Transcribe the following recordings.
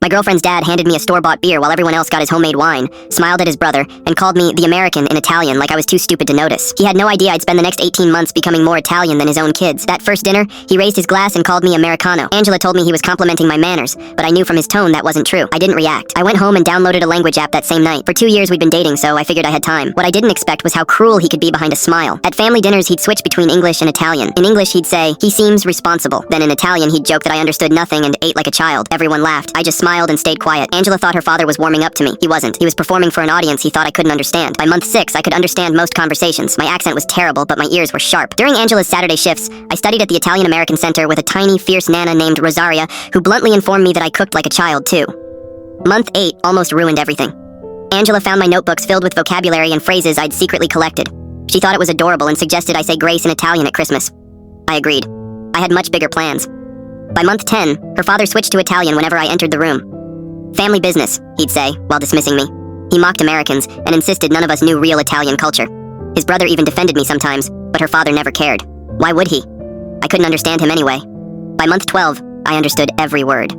My girlfriend's dad handed me a store-bought beer while everyone else got his homemade wine, smiled at his brother, and called me the American in Italian like I was too stupid to notice. He had no idea I'd spend the next 18 months becoming more Italian than his own kids. That first dinner, he raised his glass and called me Americano. Angela told me he was complimenting my manners, but I knew from his tone that wasn't true. I didn't react. I went home and downloaded a language app that same night. For 2 years we'd been dating, so I figured I had time. What I didn't expect was how cruel he could be behind a smile. At family dinners, he'd switch between English and Italian. In English, he'd say, "He seems responsible." Then in Italian, he'd joke that I understood nothing and ate like a child. Everyone laughed. I just smiled and stayed quiet. Angela thought her father was warming up to me. He wasn't. He was performing for an audience he thought I couldn't understand. By month 6, I could understand most conversations. My accent was terrible, but my ears were sharp. During Angela's Saturday shifts, I studied at the Italian-American Center with a tiny, fierce nana named Rosaria, who bluntly informed me that I cooked like a child, too. Month 8 almost ruined everything. Angela found my notebooks filled with vocabulary and phrases I'd secretly collected. She thought it was adorable and suggested I say grace in Italian at Christmas. I agreed. I had much bigger plans. By month 10, her father switched to Italian whenever I entered the room. "Family business," he'd say, while dismissing me. He mocked Americans and insisted none of us knew real Italian culture. His brother even defended me sometimes, but her father never cared. Why would he? I couldn't understand him anyway. By month 12, I understood every word.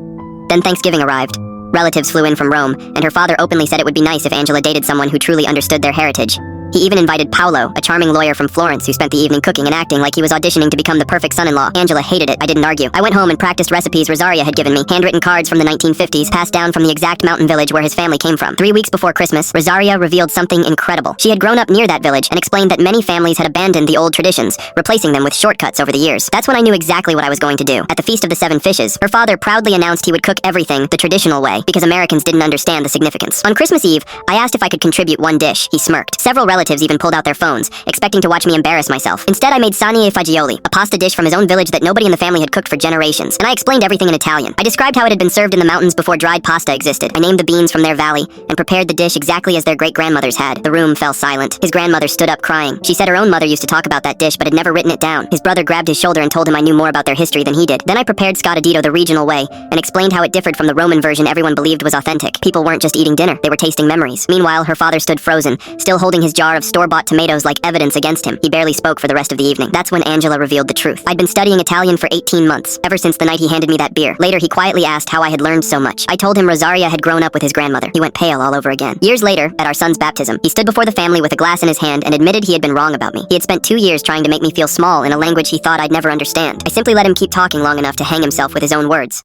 Then Thanksgiving arrived. Relatives flew in from Rome, and her father openly said it would be nice if Angela dated someone who truly understood their heritage. He even invited Paolo, a charming lawyer from Florence who spent the evening cooking and acting like he was auditioning to become the perfect son-in-law. Angela hated it. I didn't argue. I went home and practiced recipes Rosaria had given me, handwritten cards from the 1950s, passed down from the exact mountain village where his family came from. 3 weeks before Christmas, Rosaria revealed something incredible. She had grown up near that village and explained that many families had abandoned the old traditions, replacing them with shortcuts over the years. That's when I knew exactly what I was going to do. At the Feast of the Seven Fishes, her father proudly announced he would cook everything the traditional way because Americans didn't understand the significance. On Christmas Eve, I asked if I could contribute one dish. He smirked. Several relatives even pulled out their phones, expecting to watch me embarrass myself. Instead, I made sani e fagioli, a pasta dish from his own village that nobody in the family had cooked for generations, and I explained everything in Italian. I described how it had been served in the mountains before dried pasta existed. I named the beans from their valley, and prepared the dish exactly as their great-grandmothers had. The room fell silent. His grandmother stood up crying. She said her own mother used to talk about that dish, but had never written it down. His brother grabbed his shoulder and told him I knew more about their history than he did. Then I prepared scotadito the regional way, and explained how it differed from the Roman version everyone believed was authentic. People weren't just eating dinner, they were tasting memories. Meanwhile, her father stood frozen, still holding his jar of store-bought tomatoes like evidence against him. He barely spoke for the rest of the evening. That's when Angela revealed the truth. I'd been studying Italian for 18 months, ever since the night he handed me that beer. Later, he quietly asked how I had learned so much. I told him Rosaria had grown up with his grandmother. He went pale all over again. Years later, at our son's baptism, he stood before the family with a glass in his hand and admitted he had been wrong about me. He had spent 2 years trying to make me feel small in a language he thought I'd never understand. I simply let him keep talking long enough to hang himself with his own words.